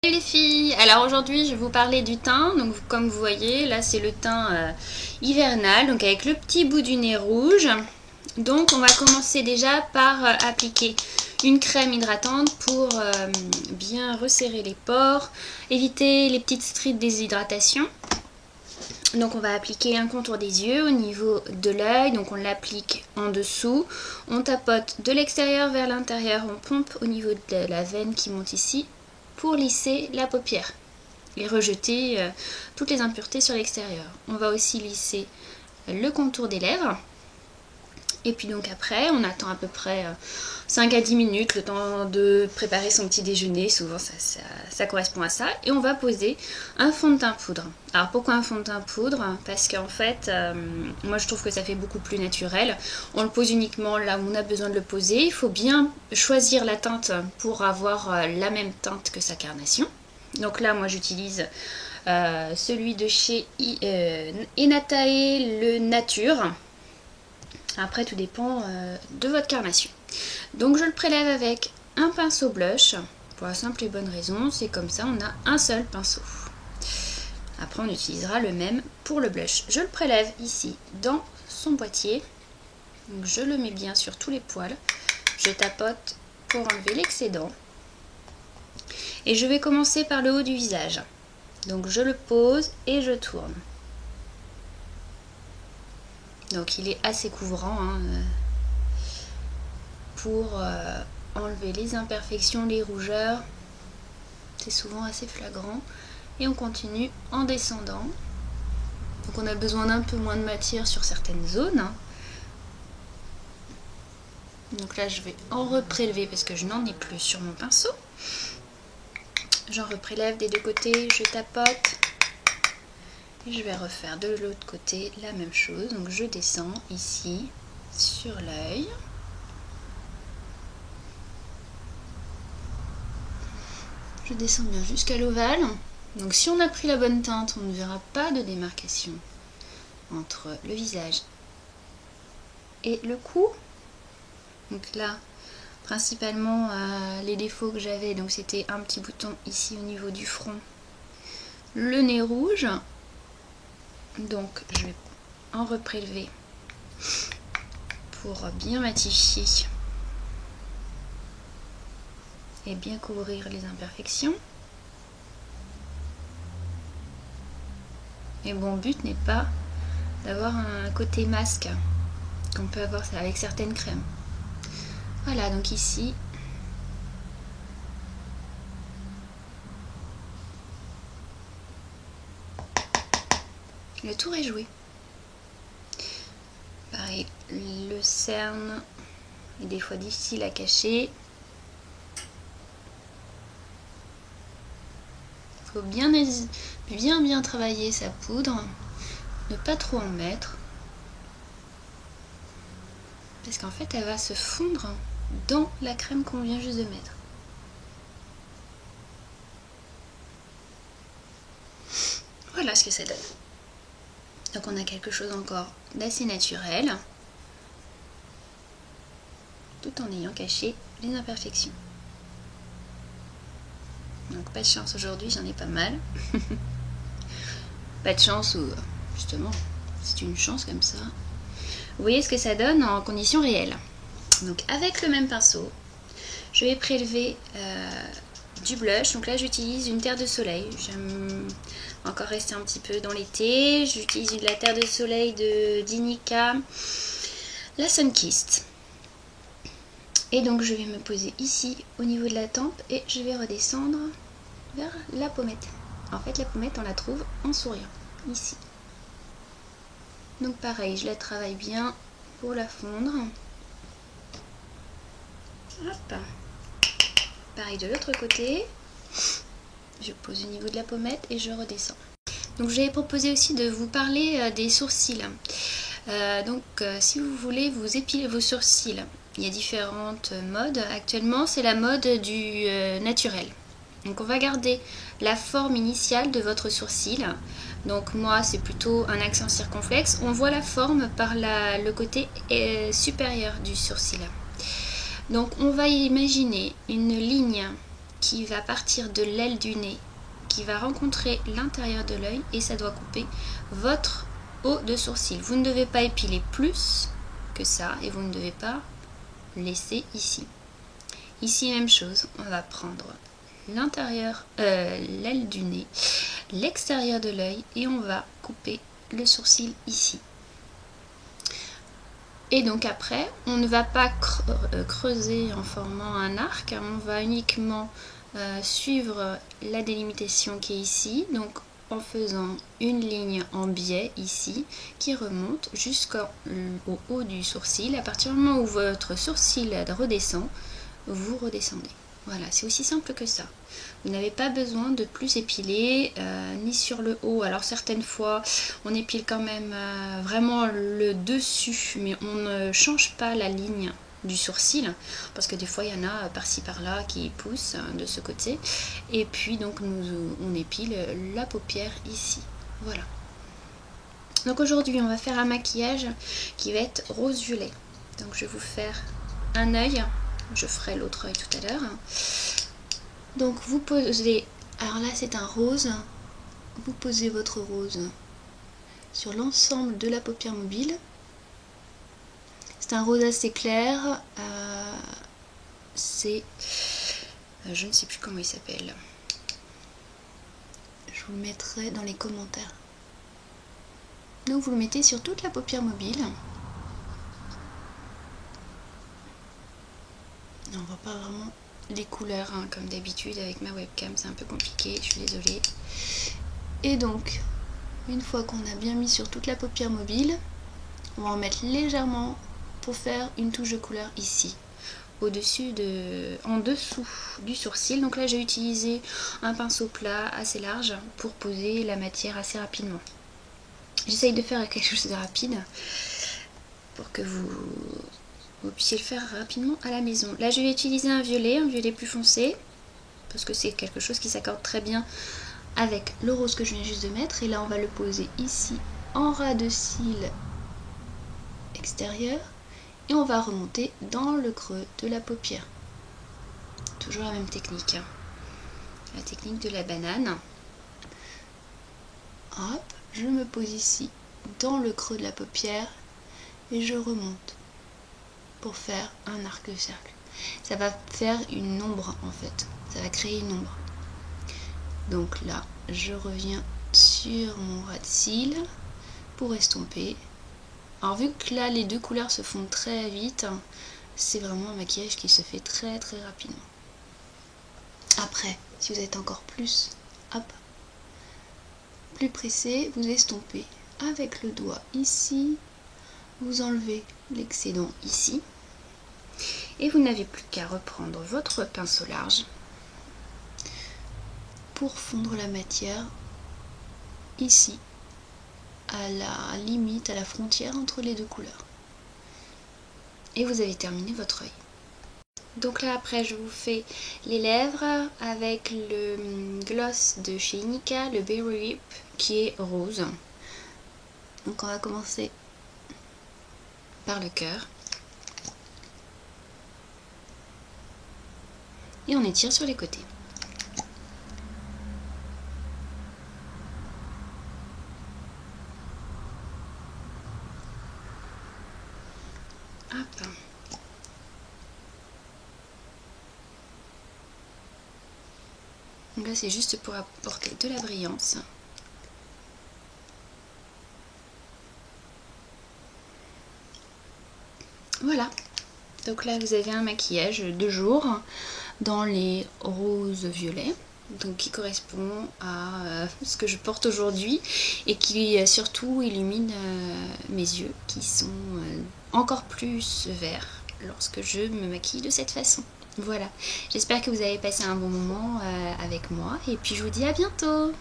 Salut les filles, alors aujourd'hui je vais vous parler du teint. Donc comme vous voyez là c'est le teint hivernal, donc avec le petit bout du nez rouge. Donc on va commencer déjà par appliquer une crème hydratante pour bien resserrer les pores, éviter les petites stries de déshydratation. Donc on va appliquer un contour des yeux au niveau de l'œil, donc on l'applique en dessous, on tapote de l'extérieur vers l'intérieur, on pompe au niveau de la veine qui monte ici pour lisser la paupière et rejeter toutes les impuretés sur l'extérieur. On va aussi lisser le contour des lèvres. Et puis donc après, on attend à peu près 5 à 10 minutes, le temps de préparer son petit déjeuner, souvent ça correspond à ça. Et on va poser un fond de teint poudre. Alors pourquoi un fond de teint poudre? Parce qu'en fait, moi je trouve que ça fait beaucoup plus naturel. On le pose uniquement là où on a besoin de le poser. Il faut bien choisir la teinte pour avoir la même teinte que sa carnation. Donc là, moi j'utilise celui de chez Enatae, le Nature. Après, tout dépend de votre carnation. Donc, je le prélève avec un pinceau blush. Pour la simple et bonne raison, c'est comme ça, on a un seul pinceau. Après, on utilisera le même pour le blush. Je le prélève ici dans son boîtier. Donc, je le mets bien sur tous les poils. Je tapote pour enlever l'excédent. Et je vais commencer par le haut du visage. Donc, je le pose et je tourne. Donc il est assez couvrant pour enlever les imperfections, les rougeurs. C'est souvent assez flagrant. Et on continue en descendant. Donc on a besoin d'un peu moins de matière sur certaines zones. Donc là je vais en reprélever parce que je n'en ai plus sur mon pinceau. J'en reprélève des deux côtés, je tapote. Et je vais refaire de l'autre côté la même chose. Donc je descends ici sur l'œil. Je descends bien jusqu'à l'ovale. Donc si on a pris la bonne teinte, on ne verra pas de démarcation entre le visage et le cou. Donc là, principalement les défauts que j'avais, donc c'était un petit bouton ici au niveau du front, le nez rouge. Donc je vais en reprélever pour bien matifier et bien couvrir les imperfections. Et mon but n'est pas d'avoir un côté masque qu'on peut avoir avec certaines crèmes. Voilà, donc ici le tour est joué. Pareil, le cerne est des fois difficile à cacher. Il faut bien travailler sa poudre, ne pas trop en mettre, parce qu'en fait elle va se fondre dans la crème qu'on vient juste de mettre. Voilà ce que ça donne. Donc on a quelque chose encore d'assez naturel, tout en ayant caché les imperfections. Donc pas de chance aujourd'hui, j'en ai pas mal. Pas de chance ou justement c'est une chance comme ça. Vous voyez ce que ça donne en conditions réelles. Donc avec le même pinceau, je vais prélever du blush. Donc là j'utilise une terre de soleil. J'aime encore rester un petit peu dans l'été. J'utilise de la terre de soleil de d'Inica, la Sunkissed. Et donc je vais me poser ici au niveau de la tempe et je vais redescendre vers la pommette. En fait la pommette on la trouve en souriant, ici. Donc pareil, je la travaille bien pour la fondre. Hop. Pareil de l'autre côté. Je pose au niveau de la pommette et je redescends. Donc j'avais proposé aussi de vous parler des sourcils. Si vous voulez vous épiler vos sourcils, il y a différentes modes. Actuellement, c'est la mode du naturel. Donc on va garder la forme initiale de votre sourcil. Donc moi, c'est plutôt un accent circonflexe. On voit la forme par le côté supérieur du sourcil. Donc on va imaginer une ligne qui va partir de l'aile du nez, qui va rencontrer l'intérieur de l'œil et ça doit couper votre haut de sourcil. Vous ne devez pas épiler plus que ça et vous ne devez pas laisser ici. Ici, même chose, on va prendre l'intérieur, l'aile du nez, l'extérieur de l'œil et on va couper le sourcil ici. Et donc après, on ne va pas creuser en formant un arc, on va uniquement suivre la délimitation qui est ici, donc en faisant une ligne en biais ici qui remonte jusqu'au haut du sourcil. À partir du moment où votre sourcil redescend, vous redescendez. Voilà, c'est aussi simple que ça. Vous n'avez pas besoin de plus épiler, ni sur le haut. Alors certaines fois, on épile quand même vraiment le dessus, mais on ne change pas la ligne du sourcil, parce que des fois, il y en a par-ci par-là qui poussent de ce côté. Et puis, donc, on épile la paupière ici. Voilà. Donc aujourd'hui, on va faire un maquillage qui va être rose-violet. Donc je vais vous faire un œil. Je ferai l'autre œil tout à l'heure. Donc vous posez, alors là c'est un rose, vous posez votre rose sur l'ensemble de la paupière mobile. C'est un rose assez clair, c'est, je ne sais plus comment il s'appelle, je vous le mettrai dans les commentaires. Donc vous le mettez sur toute la paupière mobile. On voit pas vraiment les couleurs hein, comme d'habitude avec ma webcam, c'est un peu compliqué, je suis désolée. Et donc, une fois qu'on a bien mis sur toute la paupière mobile, on va en mettre légèrement pour faire une touche de couleur ici, en dessous du sourcil. Donc là j'ai utilisé un pinceau plat assez large pour poser la matière assez rapidement. J'essaye de faire quelque chose de rapide pour que vous puissiez le faire rapidement à la maison. Là je vais utiliser un violet plus foncé, parce que c'est quelque chose qui s'accorde très bien avec le rose que je viens juste de mettre. Et là on va le poser ici en ras de cils extérieur et on va remonter dans le creux de la paupière. Toujours la même technique, hein. La technique de la banane. Hop, je me pose ici dans le creux de la paupière et je remonte pour faire un arc de cercle. Ça va faire une ombre en fait, ça va créer une ombre. Donc là je reviens sur mon ras de cils pour estomper. Alors vu que là les deux couleurs se font très vite, c'est vraiment un maquillage qui se fait très rapidement. Après, si vous êtes encore plus, hop, plus pressé, vous estompez avec le doigt ici, vous enlevez l'excédent ici, et vous n'avez plus qu'à reprendre votre pinceau large pour fondre la matière ici, à la limite, à la frontière entre les deux couleurs. Et vous avez terminé votre œil. Donc là après je vous fais les lèvres avec le gloss de chez Inika, le Berry Lip, qui est rose. Donc on va commencer par le cœur. Et on étire sur les côtés. Hop. Donc là c'est juste pour apporter de la brillance. Voilà. Donc là vous avez un maquillage de jour dans les roses violets, donc qui correspond à ce que je porte aujourd'hui et qui surtout illumine mes yeux qui sont encore plus verts lorsque je me maquille de cette façon. Voilà, j'espère que vous avez passé un bon moment avec moi et puis je vous dis à bientôt.